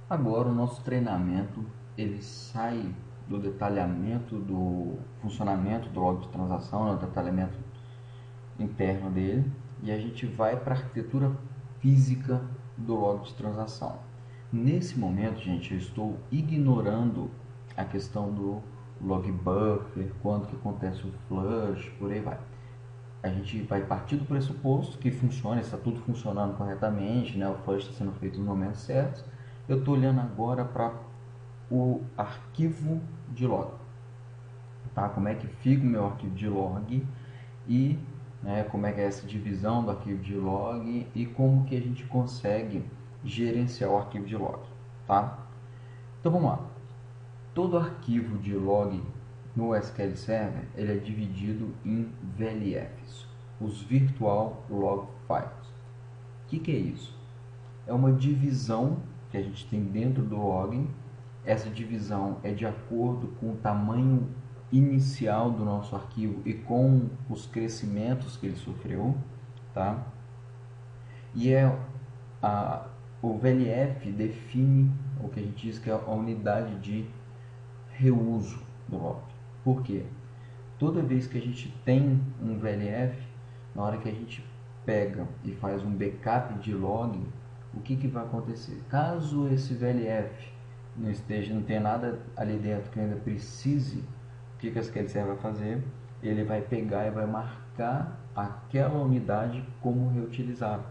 Agora o nosso treinamento ele sai do detalhamento do funcionamento do log de transação, do detalhamento interno dele, e a gente vai para a arquitetura física do log de transação. Nesse momento, gente, eu estou ignorando a questão do log buffer, quando que acontece o flush, por aí vai. A gente vai partir do pressuposto que funciona, está tudo funcionando corretamente, né? O flush está sendo feito nos momentos certos. Eu estou olhando agora para o arquivo de log, tá? Como é que fica o meu arquivo de log e como é que é essa divisão do arquivo de log e como que a gente consegue gerenciar o arquivo de log, tá? Então vamos lá. Todo arquivo de log no SQL Server ele é dividido em VLFs, os Virtual Log Files. O que é isso? É uma divisão que a gente tem dentro do log. Essa divisão é de acordo com o tamanho inicial do nosso arquivo e com os crescimentos que ele sofreu, tá? E o VLF define o que a gente diz que é a unidade de reuso do log. Por quê? Toda vez que a gente tem um VLF, na hora que a gente pega e faz um backup de log, o que vai acontecer? Caso esse VLF não tenha nada ali dentro que ainda precise, o que a SQL Server vai fazer? Ele vai pegar e vai marcar aquela unidade como reutilizável.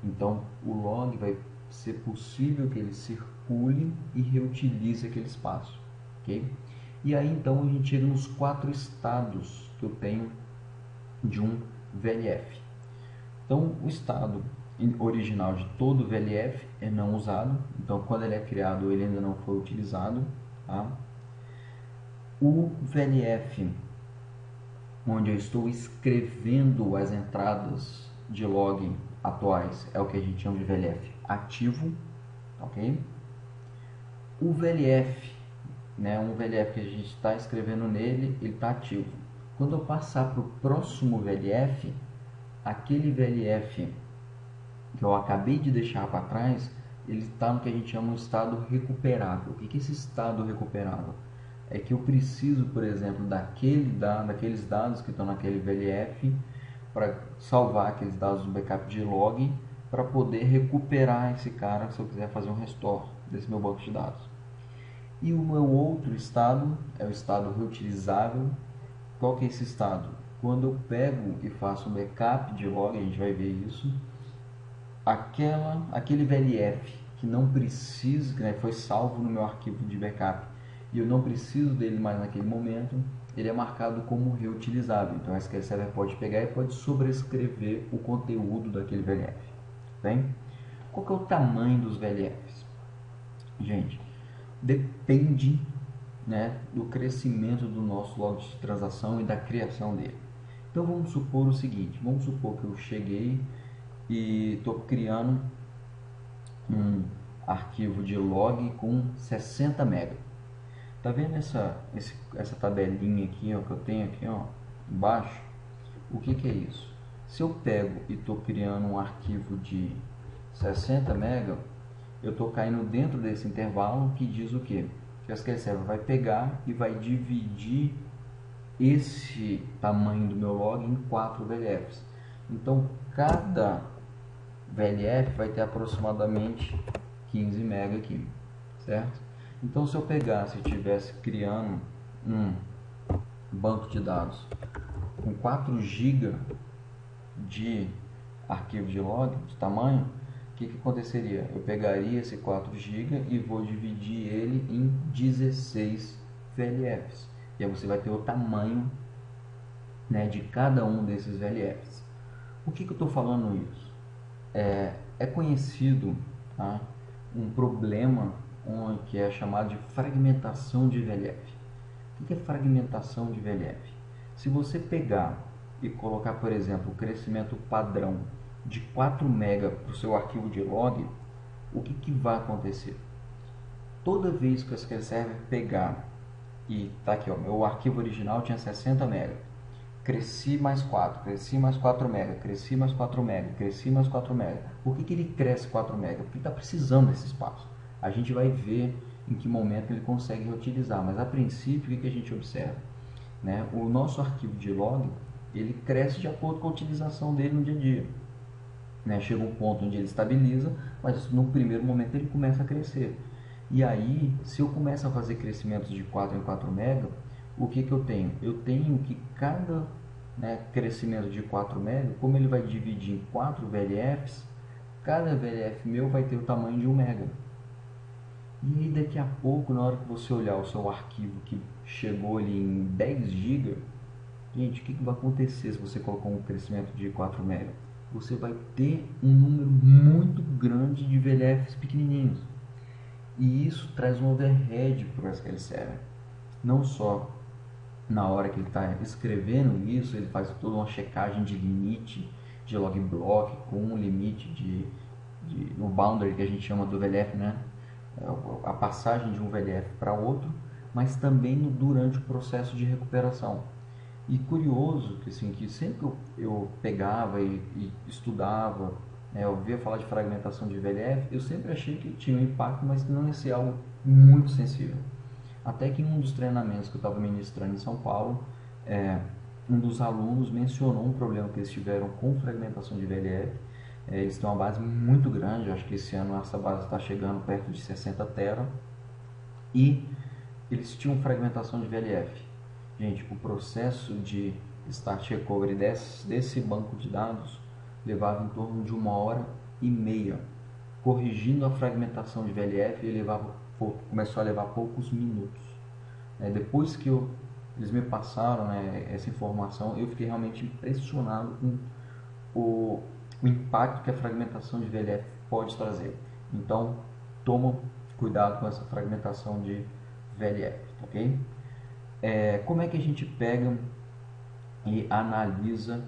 Então o log vai ser possível que ele circule e reutilize aquele espaço, ok? E aí então a gente chega nos 4 estados que eu tenho de um VLF. Então o estado original de todo VLF é não usado, então quando ele é criado ele ainda não foi utilizado, tá? O VLF onde eu estou escrevendo as entradas de log atuais é o que a gente chama de VLF ativo, ok? O VLF, um VLF que a gente está escrevendo nele, ele está ativo. Quando eu passar para o próximo VLF, aquele VLF que eu acabei de deixar para trás, ele está no que a gente chama de estado recuperável. O que é esse estado recuperável? É que eu preciso, por exemplo, daqueles dados que estão naquele VLF para salvar aqueles dados do backup de log para poder recuperar esse cara se eu quiser fazer um restore desse meu banco de dados. E o meu outro estado é o estado reutilizável. Qual que é esse estado? Quando eu pego e faço um backup de log, a gente vai ver isso, aquele VLF que não precisa, que foi salvo no meu arquivo de backup e eu não preciso dele mais naquele momento, ele é marcado como reutilizável. Então a SQL Server pode pegar e pode sobrescrever o conteúdo daquele VLF. Bem? Qual que é o tamanho dos VLFs? Gente, depende do crescimento do nosso log de transação e da criação dele. Então vamos supor o seguinte, vamos supor que eu cheguei e estou criando um arquivo de log com 60 MB. Tá vendo essa tabelinha aqui, ó, que eu tenho aqui, ó, embaixo? O que é isso? Se eu pego e estou criando um arquivo de 60 MB, eu estou caindo dentro desse intervalo que diz o quê? Que a SQL Server vai pegar e vai dividir esse tamanho do meu log em 4 VLFs. Então, cada VLF vai ter aproximadamente 15 MB aqui, certo? Então, se eu pegasse e estivesse criando um banco de dados com 4 GB de arquivo de log, de tamanho, o que aconteceria? Eu pegaria esse 4 GB e vou dividir ele em 16 VLFs. E aí você vai ter o tamanho de cada um desses VLFs. Por que eu estou falando isso? É conhecido, tá, um problema que é chamado de fragmentação de VLF. O que é fragmentação de VLF? Se você pegar e colocar, por exemplo, o crescimento padrão de 4 MB para o seu arquivo de log, o que vai acontecer? Toda vez que o SQL Server pegar e tá aqui, ó, meu arquivo original tinha 60 MB, cresci mais 4, cresci mais 4 MB, cresci mais 4 MB, cresci mais 4 MB. Por que ele cresce 4 MB? Porque ele está precisando desse espaço. A gente vai ver em que momento ele consegue reutilizar, mas a princípio o que a gente observa? Né? O nosso arquivo de log, ele cresce de acordo com a utilização dele no dia a dia. Né? Chega um ponto onde ele estabiliza, mas no primeiro momento ele começa a crescer. E aí, se eu começo a fazer crescimentos de 4 em 4 MB, o que eu tenho? Eu tenho que cada, né, crescimento de 4 MB, como ele vai dividir em 4 VLFs, cada VLF meu vai ter o tamanho de 1 MB. E aí daqui a pouco, na hora que você olhar o seu arquivo que chegou ali em 10 GB, gente, o que vai acontecer se você colocar um crescimento de 4 MB? Você vai ter um número muito grande de VLFs pequenininhos. E isso traz um overhead para o SQL Server. Não só na hora que ele está escrevendo isso, ele faz toda uma checagem de limite de log block com um limite no boundary que a gente chama do VLF, né? A passagem de um VLF para outro, mas também durante o processo de recuperação. E curioso que, assim, que sempre eu pegava e estudava, né, eu ouvia falar de fragmentação de VLF, eu sempre achei que tinha um impacto, mas não ia ser algo muito sensível. Até que em um dos treinamentos que eu estava ministrando em São Paulo, um dos alunos mencionou um problema que eles tiveram com fragmentação de VLF. Eles têm uma base muito grande, acho que esse ano essa base está chegando perto de 60 tera, e eles tinham fragmentação de VLF. Gente, o processo de start recovery desse banco de dados levava em torno de 1h30. Corrigindo a fragmentação de VLF, ele começou a levar poucos minutos. Depois que eles me passaram, né, essa informação, eu fiquei realmente impressionado com o impacto que a fragmentação de VLF pode trazer. Então, toma cuidado com essa fragmentação de VLF, ok? Como é que a gente pega e analisa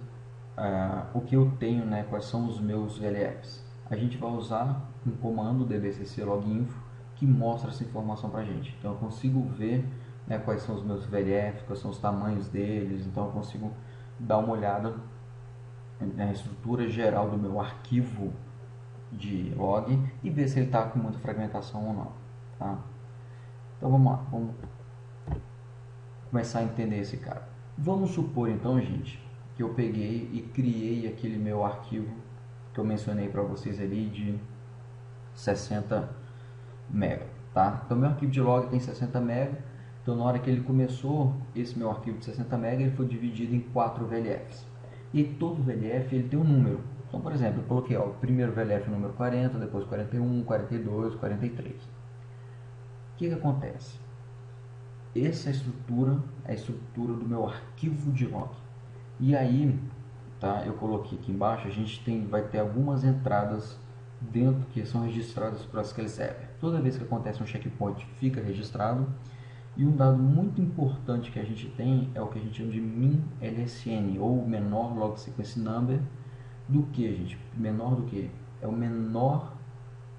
o que eu tenho, né, quais são os meus VLFs? A gente vai usar um comando dbcc loginfo que mostra essa informação para a gente. Então eu consigo ver, né, quais são os meus VLFs, quais são os tamanhos deles, então eu consigo dar uma olhada na estrutura geral do meu arquivo de log e ver se ele está com muita fragmentação ou não. Tá? Então vamos lá, vamos começar a entender esse cara. Vamos supor então, gente, que eu peguei e criei aquele meu arquivo que eu mencionei para vocês ali de 60 MB, tá? Então meu arquivo de log tem 60 MB, então na hora que ele começou, esse meu arquivo de 60 MB ele foi dividido em 4 VLFs. E todo VLF ele tem um número. Então, por exemplo, eu coloquei o primeiro VLF número 40, depois 41, 42, 43. O que acontece? Essa estrutura é a estrutura do meu arquivo de log. E aí, tá, eu coloquei aqui embaixo, a gente vai ter algumas entradas dentro que são registradas para SQL Server. Toda vez que acontece um checkpoint, fica registrado. E um dado muito importante que a gente tem é o que a gente chama de min LSN, ou menor log sequence number, do que, gente? Menor do que? É o menor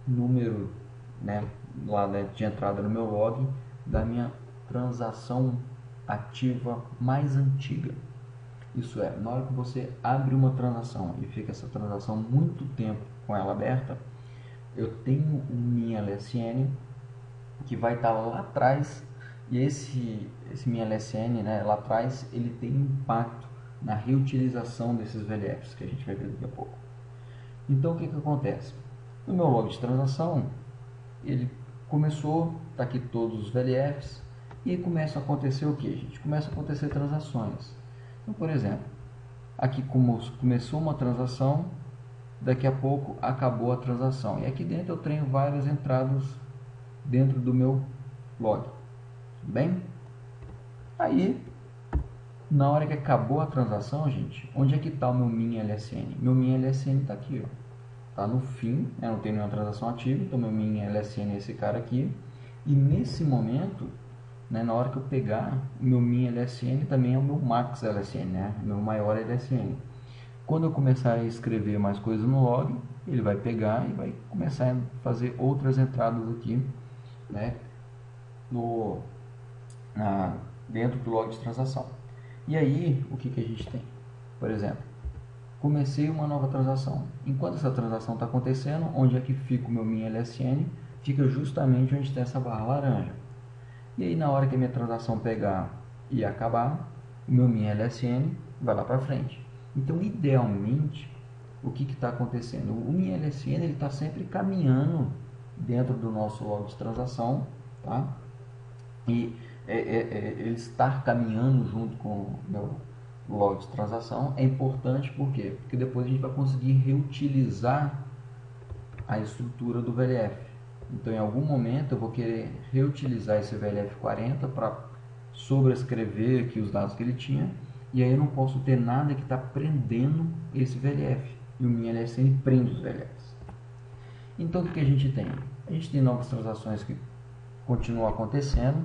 número, né, lá, né, de entrada no meu log da minha transação ativa mais antiga. Isso é, na hora que você abre uma transação e fica essa transação muito tempo com ela aberta, eu tenho um min LSN que vai estar lá atrás. E esse min LSN, né, lá atrás, ele tem impacto na reutilização desses VLFs, que a gente vai ver daqui a pouco. Então, o que acontece? No meu log de transação, ele começou, está aqui todos os VLFs, e começa a acontecer o que, gente? Começa a acontecer transações. Então, por exemplo, aqui começou uma transação, daqui a pouco acabou a transação. E aqui dentro eu tenho várias entradas dentro do meu log. Bem, aí na hora que acabou a transação, gente, onde é que está o meu min LSN? Meu min LSN está aqui, ó, tá no fim, né? Não tem nenhuma transação ativa, então meu min LSN é esse cara aqui. E nesse momento, né, na hora que eu pegar, o meu min LSN também é o meu max LSN, né? Meu maior LSN. Quando eu começar a escrever mais coisas no log, ele vai pegar e vai começar a fazer outras entradas aqui, né, dentro do log de transação. E aí, o que a gente tem? Por exemplo, comecei uma nova transação. Enquanto essa transação está acontecendo, onde é que fica o meu min LSN? fica justamente onde tem essa barra laranja. E aí na hora que a minha transação pegar e acabar, o meu min LSN vai lá para frente. Então, idealmente, o que está acontecendo? O min LSN está sempre caminhando dentro do nosso log de transação, tá? E ele estar caminhando junto com o meu log de transação é importante, por quê? Porque depois a gente vai conseguir reutilizar a estrutura do VLF. Então, em algum momento, eu vou querer reutilizar esse VLF40 para sobrescrever aqui os dados que ele tinha, e aí eu não posso ter nada que está prendendo esse VLF, e o min LSN prende os VLFs. Então, o que a gente tem? A gente tem novas transações que continuam acontecendo,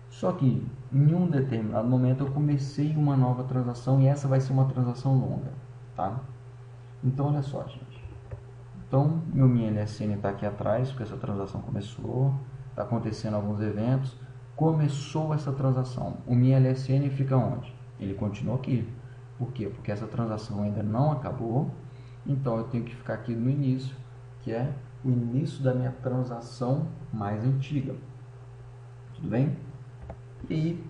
só que em um determinado momento eu comecei uma nova transação, e essa vai ser uma transação longa, tá? Então, olha só, gente. Então, meu min LSN está aqui atrás, porque essa transação começou, está acontecendo alguns eventos, começou essa transação. O min LSN fica onde? Ele continua aqui. Por quê? Porque essa transação ainda não acabou, então eu tenho que ficar aqui no início, que é o início da minha transação mais antiga. Tudo bem? E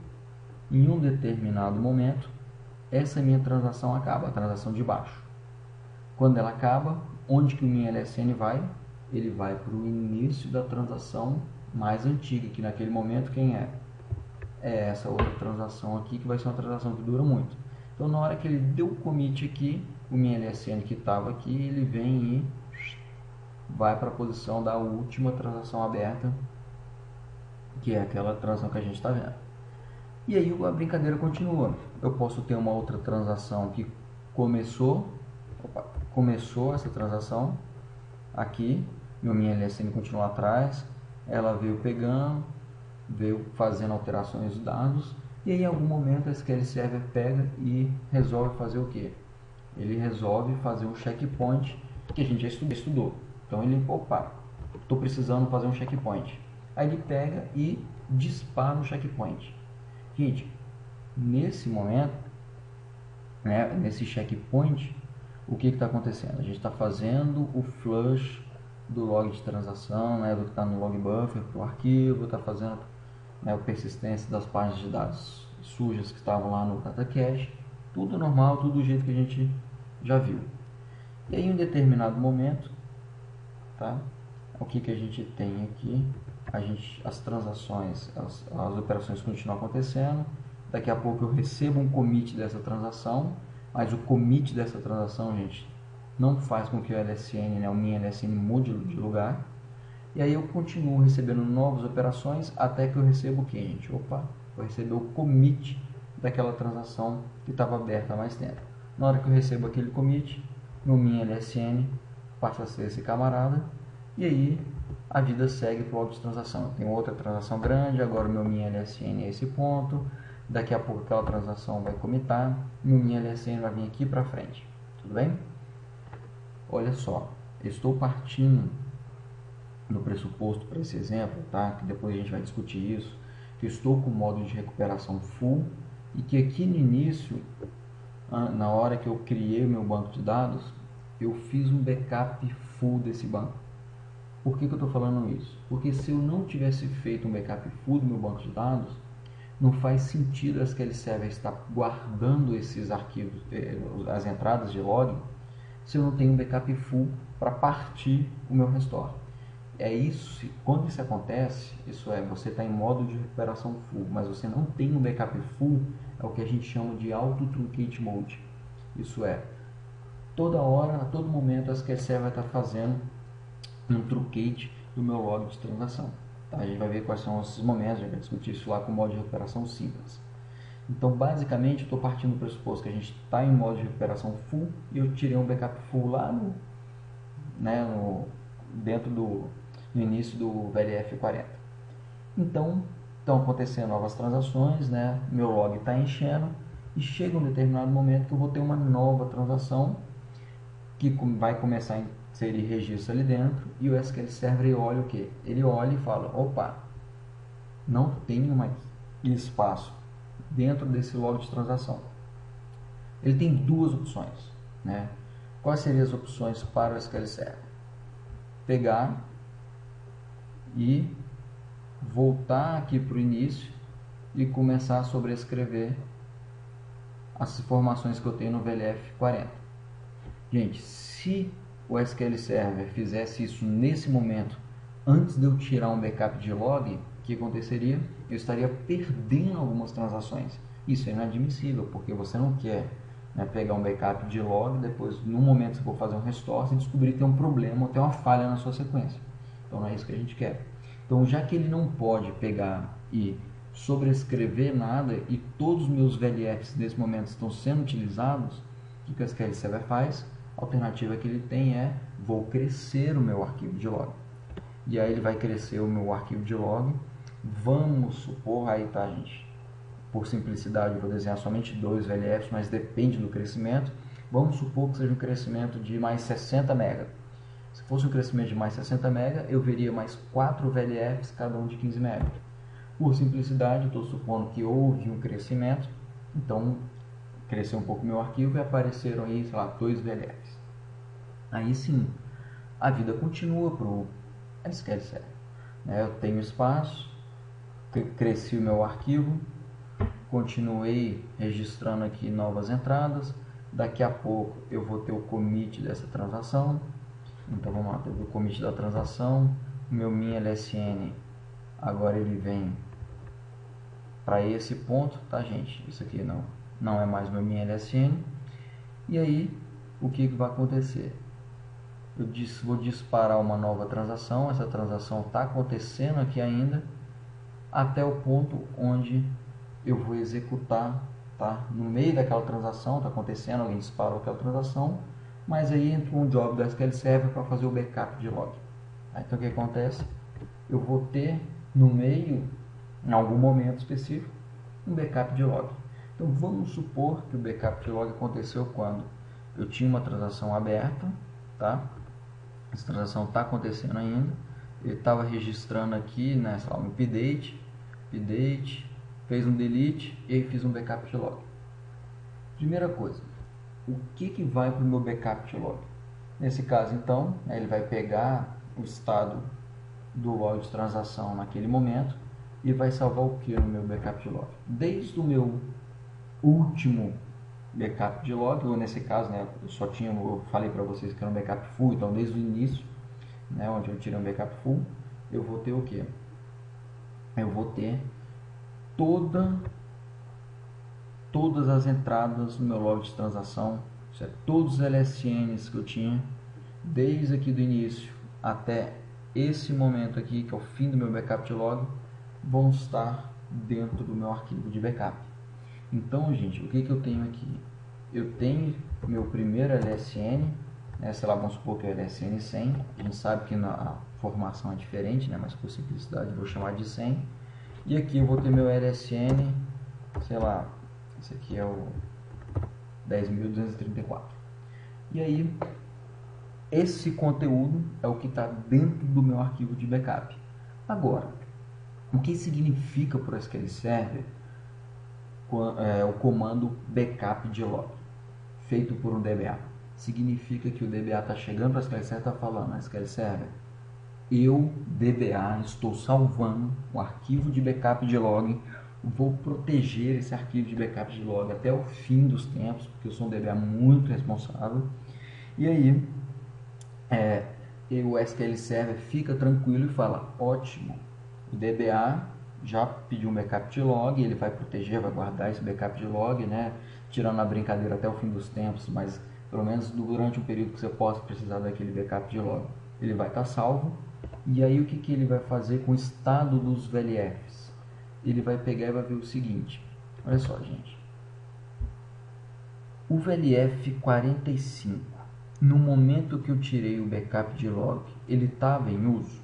em um determinado momento, essa minha transação acaba, a transação de baixo. Quando ela acaba, onde que o min LSN vai? Ele vai para o início da transação mais antiga, que naquele momento quem é? É essa outra transação aqui, que vai ser uma transação que dura muito. Então, na hora que ele deu o commit aqui, o min LSN que estava aqui, ele vem e vai para a posição da última transação aberta, que é aquela transação que a gente está vendo. E aí a brincadeira continua. Eu posso ter uma outra transação que começou essa transação aqui, meu min LSN continua atrás, ela veio pegando, veio fazendo alterações dos dados, e aí em algum momento a SQL Server pega e resolve fazer o que? Ele resolve fazer um checkpoint que a gente já estudou. Então ele, opa, estou precisando fazer um checkpoint. Aí ele pega e dispara um checkpoint. Gente, nesse momento, né, nesse checkpoint, o que está acontecendo? A gente está fazendo o flush do log de transação, né, do que está no log buffer para o arquivo, está fazendo, né, a persistência das páginas de dados sujas que estavam lá no data cache, tudo normal, tudo do jeito que a gente já viu. E aí em um determinado momento, tá, o que a gente tem aqui? As transações, as operações continuam acontecendo, daqui a pouco eu recebo um commit dessa transação, mas o commit dessa transação, gente, não faz com que o LSN, né, o min LSN mude de lugar. E aí eu continuo recebendo novas operações até que eu recebo o que, gente? Opa, eu recebo o commit daquela transação que estava aberta há mais tempo. Na hora que eu recebo aquele commit, meu min LSN passa a ser esse camarada, e aí a vida segue para o log de transação. Eu tenho outra transação grande, agora o meu min LSN é esse ponto, daqui a pouco aquela transação vai commitar, meu min LSN vai vir aqui para frente. Tudo bem? Olha só, estou partindo no pressuposto para esse exemplo, tá? Que depois a gente vai discutir isso, que eu estou com o modo de recuperação full e que aqui no início, na hora que eu criei o meu banco de dados, eu fiz um backup full desse banco. Por que eu estou falando isso? Porque se eu não tivesse feito um backup full do meu banco de dados, não faz sentido a SQL Server estar guardando esses arquivos, as entradas de log, se eu não tenho um backup full para partir o meu restore. É isso, quando isso acontece, isso é, você está em modo de recuperação full, mas você não tem um backup full, é o que a gente chama de auto truncate mode. Isso é, toda hora, a todo momento, a SQL Server vai estar fazendo um truncate do meu log de transação. Tá? A gente vai ver quais são esses momentos, a gente vai discutir isso lá com o modo de recuperação simples. Então, basicamente, eu estou partindo do pressuposto que a gente está em modo de recuperação full e eu tirei um backup full lá no início do VLF40. Então, estão acontecendo novas transações, né? Meu log está enchendo e chega um determinado momento que eu vou ter uma nova transação que vai começar a inserir registro ali dentro e o SQL Server olha o que? Ele olha e fala, opa, não tenho mais espaço dentro desse log de transação. Ele tem duas opções, né? Quais seriam as opções para o SQL Server? Pegar e voltar aqui para o início e começar a sobrescrever as informações que eu tenho no VLF 40. Gente, se o SQL Server fizesse isso nesse momento, antes de eu tirar um backup de log, o que aconteceria? Eu estaria perdendo algumas transações. Isso é inadmissível, porque você não quer, né, pegar um backup de log, depois, no momento que for fazer um restore, você descobrir que tem um problema ou tem uma falha na sua sequência. Então, não é isso que a gente quer. Então, já que ele não pode pegar e sobrescrever nada e todos os meus VLFs nesse momento estão sendo utilizados, o que o SQL Server faz? A alternativa que ele tem é: vou crescer o meu arquivo de log. E aí ele vai crescer o meu arquivo de log. Vamos supor, aí tá, gente, por simplicidade eu vou desenhar somente 2 VLFs, mas depende do crescimento. Vamos supor que seja um crescimento de mais 60 MB. Se fosse um crescimento de mais 60 MB, eu veria mais 4 VLFs, cada um de 15 MB. Por simplicidade, estou supondo que houve um crescimento, então cresceu um pouco meu arquivo e apareceram aí, sei lá, 2 VLFs. Aí sim, a vida continua para o SQL Server. Eu tenho espaço, cresci o meu arquivo, continuei registrando aqui novas entradas. Daqui a pouco eu vou ter o commit dessa transação. Então vamos lá, teve o commit da transação. O meu min LSN agora ele vem para esse ponto, tá, gente? Isso aqui não é mais meu min LSN. E aí o que vai acontecer? Eu vou disparar uma nova transação. Essa transação está acontecendo aqui ainda, até o ponto onde eu vou executar, tá? No meio daquela transação, está acontecendo, alguém disparou aquela transação, mas aí entra um job do SQL Server para fazer o backup de log. Então o que acontece? Eu vou ter no meio, em algum momento específico, um backup de log. Então vamos supor que o backup de log aconteceu quando eu tinha uma transação aberta, tá? Essa transação está acontecendo ainda. Ele estava registrando aqui, né, sei lá, um update, fez um delete e aí fiz um backup de log. Primeira coisa, o que vai para o meu backup de log? Nesse caso, então, né, ele vai pegar o estado do log de transação naquele momento e vai salvar o que no meu backup de log? Desde o meu último backup de log, ou nesse caso, né, eu falei para vocês que era um backup full, então desde o início, né, onde eu tirei um backup full, eu vou ter o que? Eu vou ter todas as entradas no meu log de transação, todos os LSNs que eu tinha, desde aqui do início até esse momento aqui, que é o fim do meu backup de log, vão estar dentro do meu arquivo de backup. Então, gente, o que eu tenho aqui? Eu tenho meu primeiro LSN, né, sei lá, vamos supor que é o LSN 100, a gente sabe que a formação é diferente, né, mas por simplicidade eu vou chamar de 100. E aqui eu vou ter meu LSN, sei lá, esse aqui é o 10.234. E aí, esse conteúdo é o que está dentro do meu arquivo de backup. Agora, o que significa para o SQL Server o comando backup de log, feito por um DBA? Significa que o DBA está chegando para o SQL Server e está falando: SQL Server, eu, DBA, estou salvando o arquivo de backup de log, vou proteger esse arquivo de backup de log até o fim dos tempos, porque eu sou um DBA muito responsável. E aí, o SQL Server fica tranquilo e fala: ótimo, o DBA já pediu um backup de log, ele vai proteger, vai guardar esse backup de log, né? Tirando a brincadeira até o fim dos tempos, mas pelo menos durante um período que você possa precisar daquele backup de log, ele vai estar salvo. E aí o que ele vai fazer com o estado dos VLFs? Ele vai pegar e vai ver o seguinte: olha só, gente, o VLF 45, no momento que eu tirei o backup de log, ele estava em uso?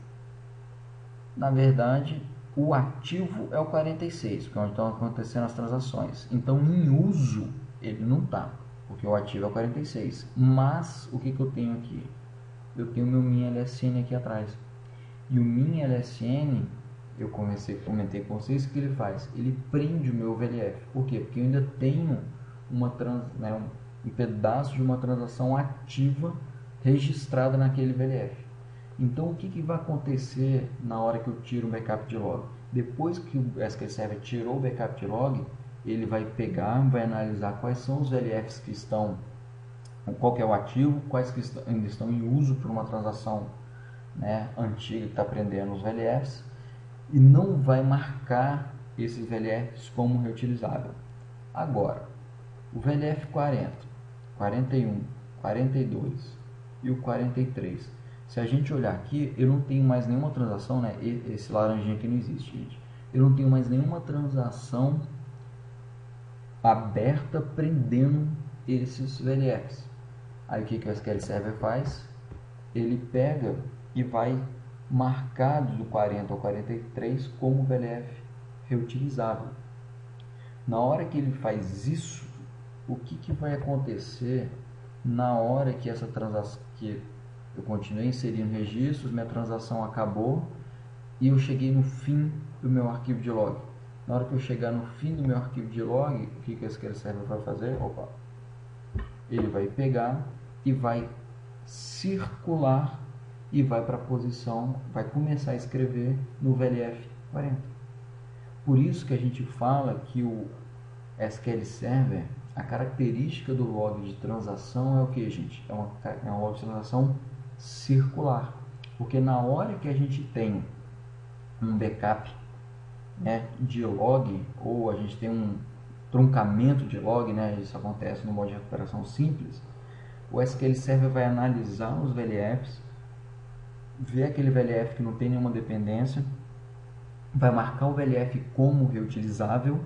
Na verdade, o ativo é o 46, que é onde estão acontecendo as transações. Então, em uso, ele não está, porque o ativo é o 46. Mas, o que eu tenho aqui? Eu tenho o meu min LSN aqui atrás. E o min LSN, eu comentei com vocês, o que ele faz? Ele prende o meu VLF. Por quê? Porque eu ainda tenho um pedaço de uma transação ativa registrada naquele VLF. Então, o que vai acontecer na hora que eu tiro o backup de log? Depois que o SQL Server tirou o backup de log, ele vai pegar, vai analisar quais são os VLFs que estão, qual que é o ativo, quais que ainda estão em uso por uma transação, né, antiga que está prendendo os VLFs, e não vai marcar esses VLFs como reutilizável. Agora, o VLF 40, 41, 42 e o 43. Se a gente olhar aqui, eu não tenho mais nenhuma transação, né? Esse laranjinha aqui não existe, gente. Eu não tenho mais nenhuma transação aberta prendendo esses VLFs. Aí o que o SQL Server faz? Ele pega e vai marcar do 40 ao 43 como VLF reutilizável. Na hora que ele faz isso, o que vai acontecer na hora que essa transação, que eu continuei inserindo registros, minha transação acabou e eu cheguei no fim do meu arquivo de log? Na hora que eu chegar no fim do meu arquivo de log, o que esse SQL Server vai fazer? Opa, ele vai pegar e vai circular e vai para a posição, vai começar a escrever no VLF 40. Por isso que a gente fala que o SQL Server, a característica do log de transação é o que, gente? É uma log de transação circular. Porque na hora que a gente tem um backup, né, de log, ou a gente tem um truncamento de log, né, isso acontece no modo de recuperação simples, o SQL Server vai analisar os VLFs, ver aquele VLF que não tem nenhuma dependência, vai marcar o VLF como reutilizável,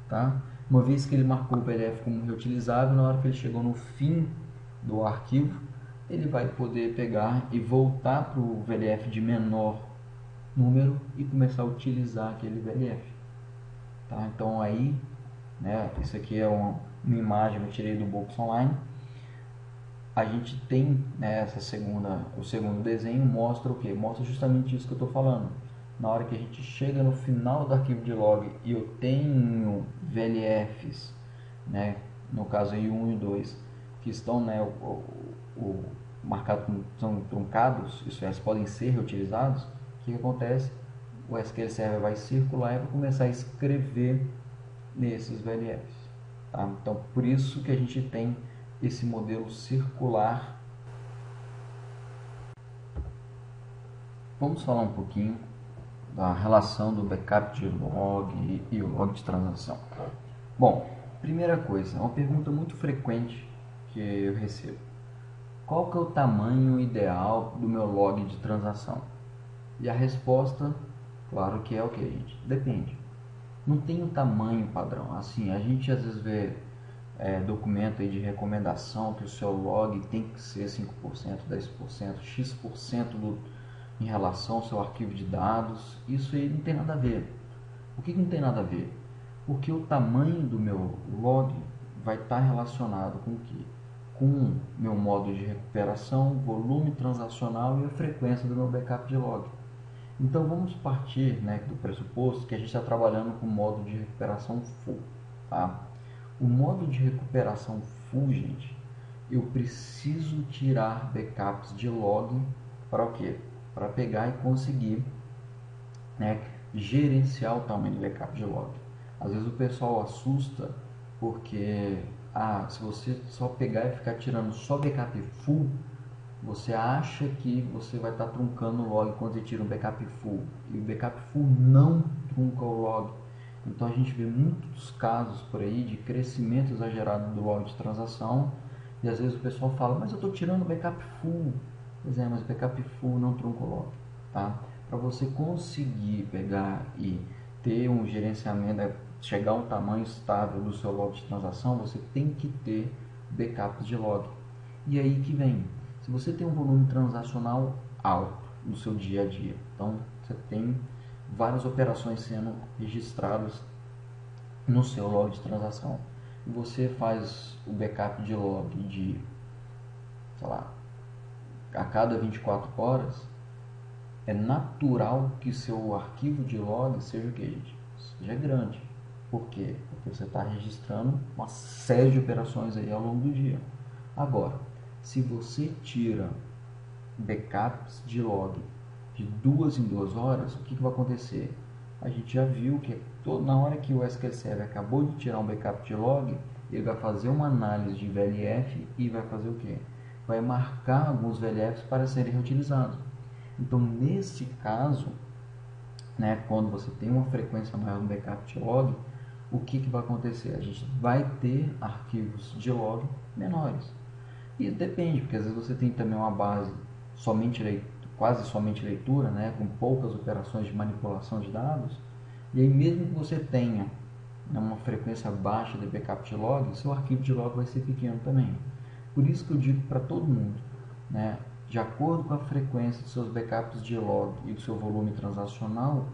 tá? Uma vez que ele marcou o VLF como reutilizável, na hora que ele chegou no fim do arquivo, ele vai poder pegar e voltar para o VLF de menor número e começar a utilizar aquele VLF, tá? Então aí, né, isso aqui é uma imagem que eu tirei do Box Online. A gente tem, né, o segundo desenho mostra o que? Mostra justamente isso que eu estou falando. Na hora que a gente chega no final do arquivo de log e eu tenho VLFs, né, no caso aí 1 e 2, que estão, né, marcados como são truncados, isso é, eles podem ser reutilizados, o que acontece? O SQL Server vai circular e vai começar a escrever nesses VLFs. Tá? Então, por isso que a gente tem esse modelo circular. Vamos falar um pouquinho da relação do backup de log e o log de transação. Bom, primeira coisa, uma pergunta muito frequente que eu recebo: qual que é o tamanho ideal do meu log de transação? E a resposta, claro que é o que, gente? Depende. Não tem um tamanho padrão. Assim, a gente às vezes vê documento aí de recomendação que o seu log tem que ser 5%, 10%, X% em relação ao seu arquivo de dados. Isso aí não tem nada a ver. Por que não tem nada a ver? Porque o tamanho do meu log vai estar relacionado com o quê? Com meu modo de recuperação, volume transacional e a frequência do meu backup de log. Então vamos partir, né, do pressuposto que a gente está trabalhando com o modo de recuperação full, tá? O modo de recuperação full, gente, eu preciso tirar backups de log para o quê? Para pegar e conseguir, né, gerenciar o tamanho do backup de log. Às vezes o pessoal assusta porque se você só pegar e ficar tirando só backup full, você acha que você vai estar truncando o log quando você tira um backup full. E o backup full não trunca o log. Então a gente vê muitos casos por aí de crescimento exagerado do log de transação. E às vezes o pessoal fala, mas eu estou tirando o backup full. Pois é, mas o backup full não trunca o log. Tá? Para você conseguir pegar e ter um gerenciamento, chegar a um tamanho estável do seu log de transação, você tem que ter backups de log. E aí que vem. Se você tem um volume transacional alto no seu dia a dia, então você tem várias operações sendo registradas no seu log de transação, e você faz o backup de log de, sei lá, a cada 24 horas, é natural que seu arquivo de log seja o que, gente? Seja grande. Por quê? Porque você está registrando uma série de operações aí ao longo do dia. Agora, se você tira backups de log de 2 em 2 horas, o que vai acontecer? A gente já viu que na hora que o SQL Server acabou de tirar um backup de log, ele vai fazer uma análise de VLF e vai fazer o que? Vai marcar alguns VLFs para serem reutilizados. Então, nesse caso, né, quando você tem uma frequência maior no backup de log, o que vai acontecer? A gente vai ter arquivos de log menores. E depende, porque às vezes você tem também uma base quase somente leitura, né, com poucas operações de manipulação de dados, e aí mesmo que você tenha, né, uma frequência baixa de backup de log, seu arquivo de log vai ser pequeno também. Por isso que eu digo para todo mundo, né, de acordo com a frequência dos seus backups de log e do seu volume transacional,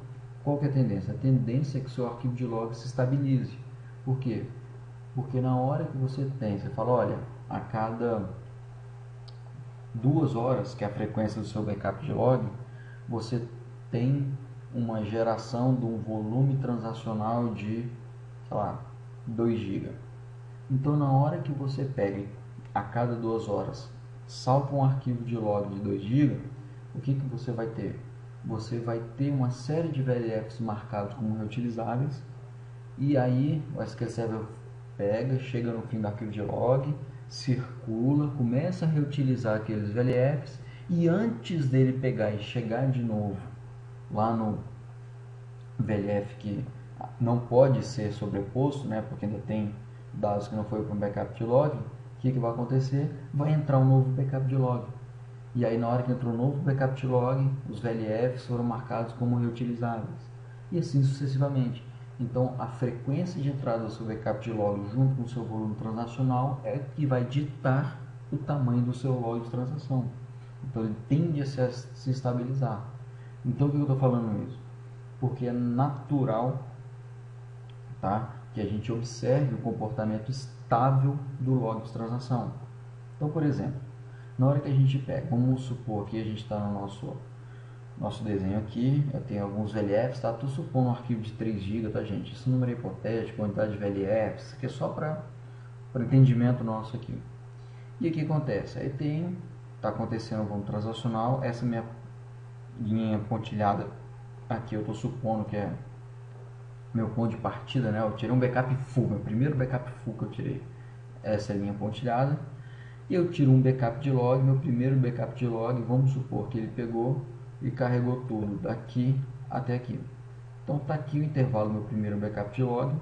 qual que é a tendência? A tendência é que o seu arquivo de log se estabilize. Por quê? Porque na hora que você fala, olha, a cada 2 horas, que é a frequência do seu backup de log, você tem uma geração de um volume transacional de, sei lá, 2 GB. Então, na hora que você pega a cada 2 horas, salva um arquivo de log de 2 GB, o que você vai ter? Você vai ter uma série de VLFs marcados como reutilizáveis, e aí o SQL Server chega no fim do arquivo de log, circula, começa a reutilizar aqueles VLFs, e antes dele pegar e chegar de novo lá no VLF que não pode ser sobreposto, né, porque ainda tem dados que não foi para um backup de log, o que vai acontecer? Vai entrar um novo backup de log. E aí, na hora que entrou um novo backup de log, os VLFs foram marcados como reutilizáveis. E assim sucessivamente. Então, a frequência de entrada do seu backup de log junto com o seu volume transacional é que vai ditar o tamanho do seu log de transação. Então, ele tende a se estabilizar. Então, por que eu estou falando isso? Porque é natural, tá, que a gente observe o comportamento estável do log de transação. Então, por exemplo, na hora que a gente pega, vamos supor que a gente está no nosso desenho aqui, eu tenho alguns VLFs, tá? Estou supondo um arquivo de 3 GB, tá, gente? Esse número é hipotético, quantidade de VLFs, isso aqui é só para entendimento nosso aqui. E o que acontece? Aí está acontecendo um volume transacional, essa minha linha pontilhada aqui, eu estou supondo que é meu ponto de partida, né? Eu tirei um backup full, meu primeiro backup full que eu tirei, essa é a linha pontilhada. E eu tiro um backup de log, meu primeiro backup de log, vamos supor que ele pegou e carregou tudo daqui até aqui. Então está aqui o intervalo do meu primeiro backup de log. O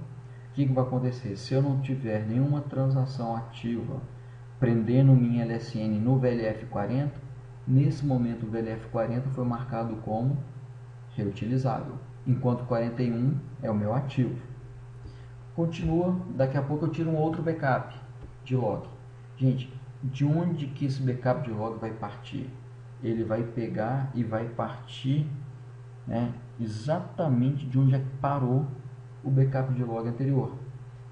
que vai acontecer? Se eu não tiver nenhuma transação ativa prendendo minha LSN no VLF40, nesse momento o VLF40 foi marcado como reutilizável, enquanto 41 é o meu ativo. Continua, daqui a pouco eu tiro um outro backup de log. Gente, de onde que esse backup de log vai partir? Ele vai pegar e vai partir, né, exatamente de onde é que parou o backup de log anterior.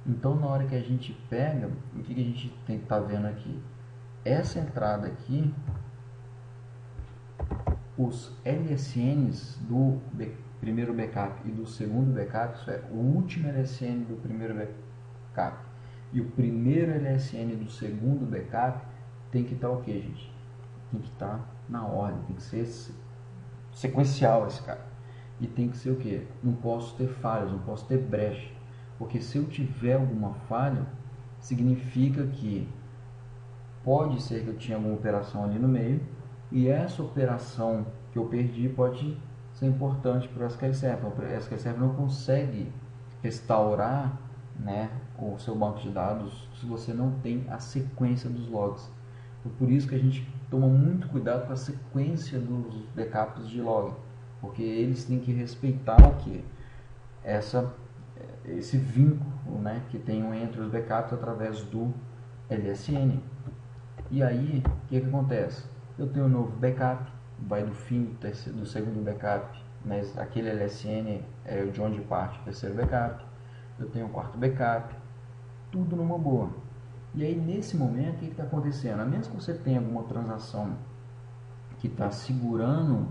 Então, na hora que a gente pega, o que a gente tem que estar vendo aqui? Essa entrada aqui, os LSNs do primeiro backup e do segundo backup, isso é, o último LSN do primeiro backup e o primeiro LSN do segundo backup tem que estar o que, gente? Tem que estar na ordem, tem que ser sequencial esse cara. E tem que ser o que? Não posso ter falhas, não posso ter brecha. Porque se eu tiver alguma falha, significa que pode ser que eu tinha alguma operação ali no meio, e essa operação que eu perdi pode ser importante para o SQL Server. O SQL Server não consegue restaurar, né, o seu banco de dados se você não tem a sequência dos logs. Então, por isso que a gente toma muito cuidado com a sequência dos backups de log, porque eles têm que respeitar o que? Esse vínculo, né, que tem entre os backups através do LSN. E aí, o que acontece? Eu tenho um novo backup, vai do fim do segundo backup, mas aquele LSN é de onde parte o terceiro backup. Eu tenho um quarto backup, tudo numa boa. E aí, nesse momento, o que está acontecendo? A menos que você tenha alguma transação que está segurando,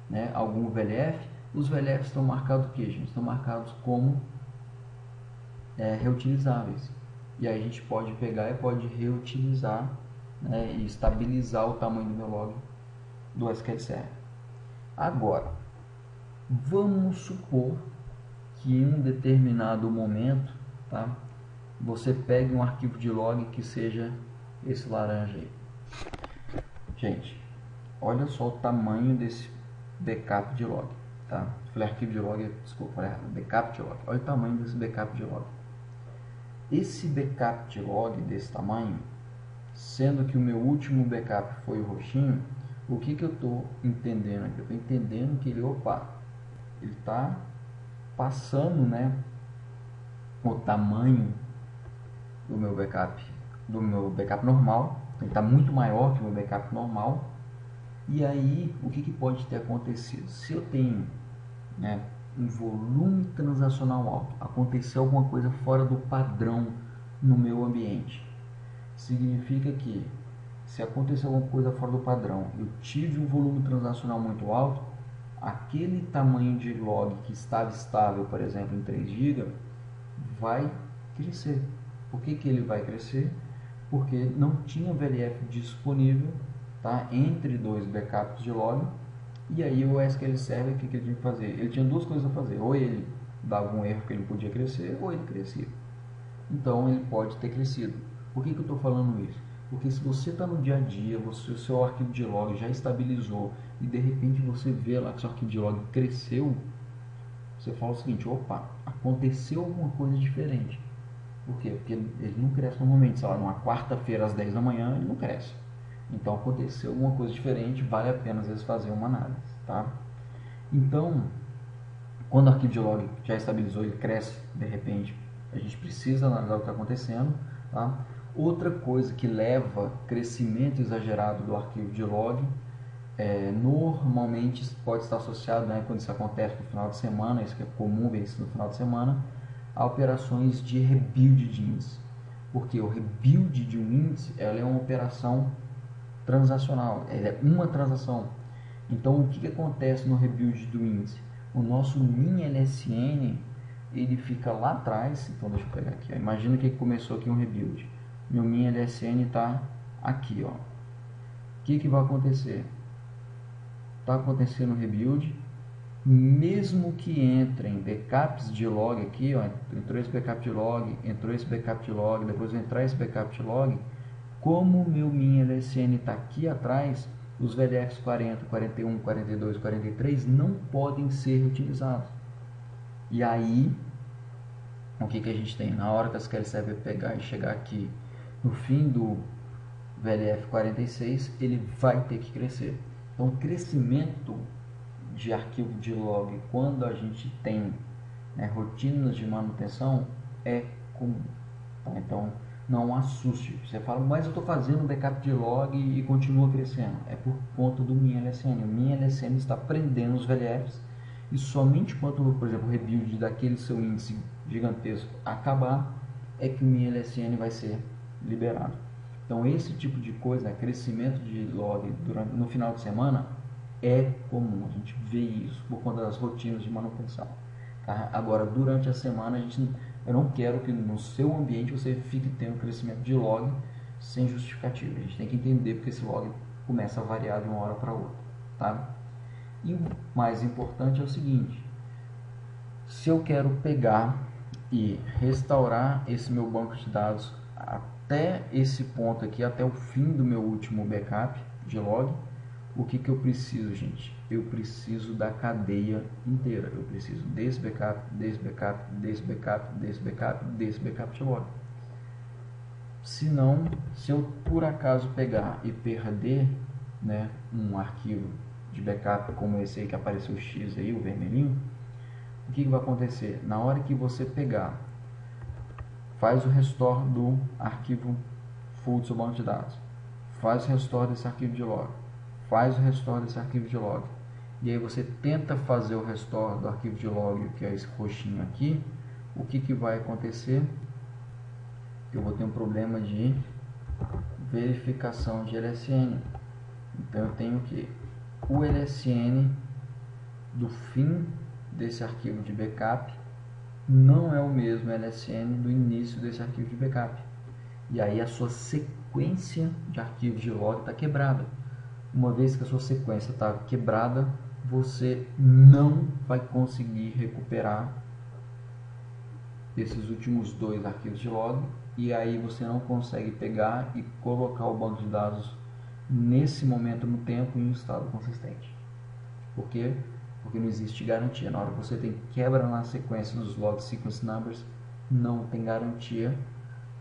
né, algum VLF, os VLFs estão marcados o que, gente? Estão marcados como reutilizáveis. E aí a gente pode pegar e pode reutilizar né, e estabilizar o tamanho do meu log do SQL Server. Agora, vamos supor que em um determinado momento, tá, você pegue um arquivo de log que seja esse laranja aí. Gente, olha só o tamanho desse backup de log, tá? Falei arquivo de log, desculpa, falei backup de log. Olha o tamanho desse backup de log. Esse backup de log desse tamanho, sendo que o meu último backup foi o roxinho, o que eu estou entendendo aqui? Eu estou entendendo que ele está passando, né, o tamanho do meu backup normal. Ele está muito maior que o meu backup normal. E aí, o que pode ter acontecido? Se eu tenho, né, um volume transacional alto, aconteceu alguma coisa fora do padrão no meu ambiente, significa que se aconteceu alguma coisa fora do padrão, eu tive um volume transacional muito alto, aquele tamanho de log que estava estável, por exemplo, em 3 GB, vai crescer. Por que ele vai crescer? Porque não tinha VLF disponível, tá, entre dois backups de log. E aí o SQL Server, o que ele tinha que fazer? Ele tinha duas coisas a fazer: ou ele dava um erro que ele podia crescer, ou ele crescia. Então ele pode ter crescido. Por que eu estou falando isso? Porque se você está no dia a dia, o seu arquivo de log já estabilizou e de repente você vê lá que seu arquivo de log cresceu, você fala o seguinte: opa, aconteceu alguma coisa diferente. Por quê? Porque ele não cresce normalmente, sei lá, numa quarta-feira às 10 da manhã ele não cresce. Então aconteceu alguma coisa diferente, vale a pena às vezes fazer uma análise, tá? Então, quando o arquivo de log já estabilizou, ele cresce de repente, a gente precisa analisar o que está acontecendo, tá? Outra coisa que leva crescimento exagerado do arquivo de log, normalmente pode estar associado, né, quando isso acontece no final de semana, isso que é comum ver isso no final de semana, a operações de rebuild de índice. Porque o rebuild de um índice, ela é uma operação transacional, ela é uma transação. Então o que acontece no rebuild do índice? O nosso min LSN, ele fica lá atrás. Então deixa eu pegar aqui, ó. Imagina que começou aqui um rebuild, meu min LSN está aqui, ó. O que vai acontecer? Está acontecendo o rebuild, mesmo que entrem backups de log aqui, ó, entrou esse backup de log, entrou esse backup de log, depois vai entrar esse backup de log, como o meu min LSN está aqui atrás, os VLFs 40, 41, 42, 43 não podem ser utilizados. E aí, o que a gente tem? Na hora que a SQL Server pegar e chegar aqui no fim do VLF 46, ele vai ter que crescer. Então, o crescimento de arquivo de log, quando a gente tem, né, rotinas de manutenção, é comum. Tá? Então, não assuste. Você fala, mas eu estou fazendo backup de log e continua crescendo. É por conta do min LSN. O min LSN está prendendo os VLFs e somente quando, por exemplo, o rebuild daquele seu índice gigantesco acabar, é que o min LSN vai ser liberado. Então, esse tipo de coisa, né, crescimento de log no final de semana, é comum. A gente vê isso por conta das rotinas de manutenção. Tá? Agora, durante a semana, eu não quero que no seu ambiente você fique tendo crescimento de log sem justificativa. A gente tem que entender porque esse log começa a variar de uma hora para outra. Tá? E o mais importante é o seguinte: se eu quero pegar e restaurar esse meu banco de dados até esse ponto aqui, até o fim do meu último backup de log, o que eu preciso, gente? Eu preciso da cadeia inteira. Eu preciso desse backup, desse backup, desse backup, desse backup, desse backup de log. Senão, se eu por acaso pegar e perder, né, um arquivo de backup como esse aí que apareceu o X aí, o vermelhinho, o que vai acontecer? Na hora que você pegar, faz o restore do arquivo full do seu banco de dados, faz o restore desse arquivo de log, faz o restore desse arquivo de log, e aí você tenta fazer o restore do arquivo de log, que é esse roxinho aqui, o que vai acontecer? Eu vou ter um problema de verificação de LSN. Então eu tenho que o LSN do fim desse arquivo de backup não é o mesmo LSN do início desse arquivo de backup. E aí a sua sequência sequência de arquivos de log está quebrada. Uma vez que a sua sequência está quebrada, você não vai conseguir recuperar esses últimos 2 arquivos de log, e aí você não consegue pegar e colocar o banco de dados nesse momento no tempo em um estado consistente. Por quê? Porque não existe garantia. Na hora que você tem quebra na sequência dos log sequence numbers, não tem garantia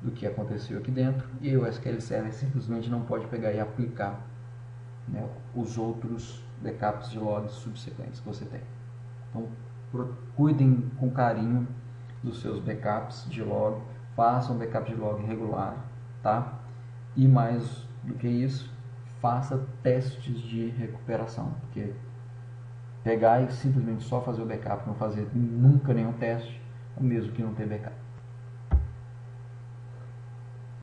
do que aconteceu aqui dentro, e o SQL Server simplesmente não pode pegar e aplicar, né, os outros backups de logs subsequentes que você tem. Então, cuidem com carinho dos seus backups de log, façam backup de log regular, tá? E mais do que isso, faça testes de recuperação, porque pegar e simplesmente só fazer o backup, não fazer nunca nenhum teste, é o mesmo que não ter backup.